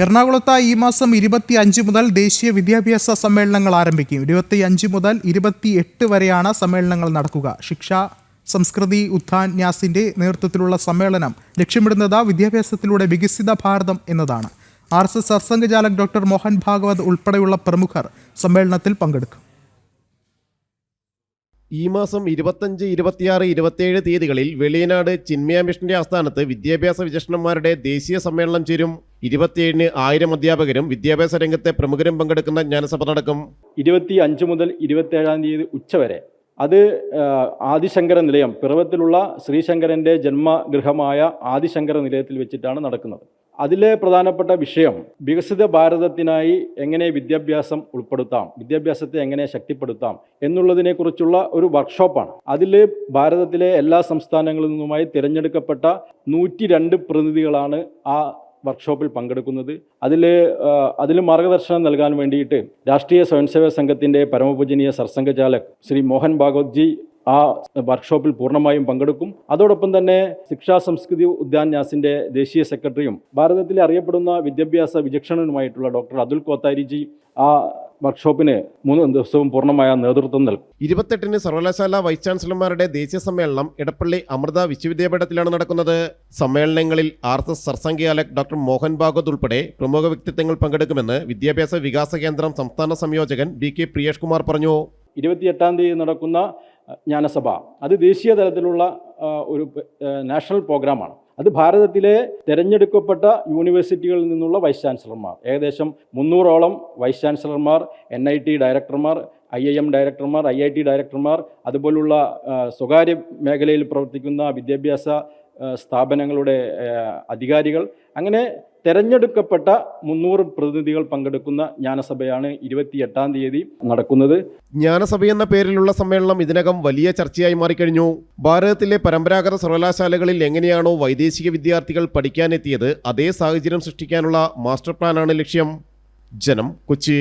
എറണാകുളത്ത് ഈ മാസം 25 മുതൽ ദേശീയ വിദ്യാഭ്യാസ സമ്മേളനങ്ങൾ ആരംഭിക്കും. 25 മുതൽ 28 വരെയാണ് സമ്മേളനങ്ങൾ നടക്കുക. ശിക്ഷ സംസ്കൃതി ഉത്ഥാൻ ന്യാസിന്റെ നേതൃത്വത്തിലുള്ള സമ്മേളനം ലക്ഷ്യമിടുന്നത് വിദ്യാഭ്യാസത്തിലൂടെ വികസിത ഭാരതം എന്നതാണ്. RSS സർസംഘചാലക് ഡോക്ടർ മോഹൻ ഭാഗവത് ഉൾപ്പെടെയുള്ള പ്രമുഖർ സമ്മേളനത്തിൽ പങ്കെടുക്കും. ഈ മാസം 25, 26, 27 തീയതികളിൽ വെളിയനാട് ചിന്മയ മിഷന്റെ ആസ്ഥാനത്ത് വിദ്യാഭ്യാസ വിചക്ഷണന്മാരുടെ ദേശീയ സമ്മേളനം ചേരും. 27-ന് 1000 അധ്യാപകരും വിദ്യാഭ്യാസ രംഗത്തെ പ്രമുഖരും പങ്കെടുക്കുന്ന ജ്ഞാനസഭ നടക്കും. 25 മുതൽ 27 തീയതി ഉച്ചവരെ അത് ആദിശങ്കര നിലയം, പിറവത്തിലുള്ള ശ്രീശങ്കരൻ്റെ ജന്മഗൃഹമായ ആദിശങ്കര നിലയത്തിൽ വെച്ചിട്ടാണ് നടക്കുന്നത്. അതിലെ പ്രധാനപ്പെട്ട വിഷയം വികസിത ഭാരതത്തിനായി എങ്ങനെ വിദ്യാഭ്യാസം ഉൾപ്പെടുത്താം, വിദ്യാഭ്യാസത്തെ എങ്ങനെ ശക്തിപ്പെടുത്താം എന്നുള്ളതിനെക്കുറിച്ചുള്ള ഒരു വർക്ക്ഷോപ്പാണ്. അതിൽ ഭാരതത്തിലെ എല്ലാ സംസ്ഥാനങ്ങളിൽ നിന്നുമായി തിരഞ്ഞെടുക്കപ്പെട്ട 102 പ്രതിനിധികളാണ് ആ വർക്ക്ഷോപ്പിൽ പങ്കെടുക്കുന്നത്. അതിൽ മാർഗദർശനം നൽകാൻ വേണ്ടിയിട്ട് രാഷ്ട്രീയ സ്വയംസേവക സംഘത്തിൻ്റെ പരമപൂജനീയ സർസംഘചാലക് ശ്രീ മോഹൻ ഭാഗവത് ജി ആ വർക്ക്ഷോപ്പിൽ പൂർണ്ണമായും പങ്കെടുക്കും. അതോടൊപ്പം തന്നെ ശിക്ഷാ സംസ്കൃതി ഉദ്യാൻ ന്യാസിൻ്റെ ദേശീയ സെക്രട്ടറിയും ഭാരതത്തിലെ അറിയപ്പെടുന്ന വിദ്യാഭ്യാസ വിചക്ഷണനുമായിട്ടുള്ള ഡോക്ടർ അതുൽ കോത്താരി ജി ആ വർക്ക്ഷോപ്പിന് 3 ദിവസവും പൂർണ്ണമായ നേതൃത്വം നൽകും. 28-ന് സർവകലാശാല വൈസ് ചാൻസലർമാരുടെ ദേശീയ സമ്മേളനം ഇടപ്പള്ളി അമൃത വിശ്വവിദ്യാപീഠത്തിലാണ് നടക്കുന്നത്. സമ്മേളനങ്ങളിൽ RSS സർസംഘചാലക് ഡോക്ടർ മോഹൻ ഭാഗവത് ഉൾപ്പെടെ പ്രമുഖ വ്യക്തിത്വങ്ങൾ പങ്കെടുക്കുമെന്ന് വിദ്യാഭ്യാസ വികാസ കേന്ദ്രം സംസ്ഥാന സംയോജകൻ BK പ്രിയേഷ് കുമാർ പറഞ്ഞു. 28-ാം തീയതി നടക്കുന്ന ജ്ഞാനസഭ അത് ദേശീയ തലത്തിലുള്ള ഒരു നാഷണൽ പ്രോഗ്രാമാണ്. അത് ഭാരതത്തിലെ തിരഞ്ഞെടുക്കപ്പെട്ട യൂണിവേഴ്സിറ്റികളിൽ നിന്നുള്ള വൈസ് ചാൻസലർമാർ, ഏകദേശം 300ഓളം വൈസ് ചാൻസലർമാർ, NIT ഡയറക്ടർമാർ, IIM ഡയറക്ടർമാർ, IIT ഡയറക്ടർമാർ, അതുപോലുള്ള സ്വകാര്യ മേഖലയിൽ പ്രവർത്തിക്കുന്ന വിദ്യാഭ്യാസ സ്ഥാപനങ്ങളുടെ അധികാരികൾ, അങ്ങനെ തെരഞ്ഞെടുക്കപ്പെട്ട 300 പ്രതിനിധികൾ പങ്കെടുക്കുന്ന ജ്ഞാനസഭയാണ് 28-ാം തീയതി നടക്കുന്നത്. ജ്ഞാനസഭ എന്ന പേരിലുള്ള സമ്മേളനം ഇതിനകം വലിയ ചർച്ചയായി മാറിക്കഴിഞ്ഞു. ഭാരതത്തിലെ പരമ്പരാഗത സർവകലാശാലകളിൽ എങ്ങനെയാണോ വൈദേശിക വിദ്യാർത്ഥികൾ പഠിക്കാനെത്തിയത്, അതേ സാഹചര്യം സൃഷ്ടിക്കാനുള്ള മാസ്റ്റർ പ്ലാനാണ് ലക്ഷ്യം. ജനം, കൊച്ചി.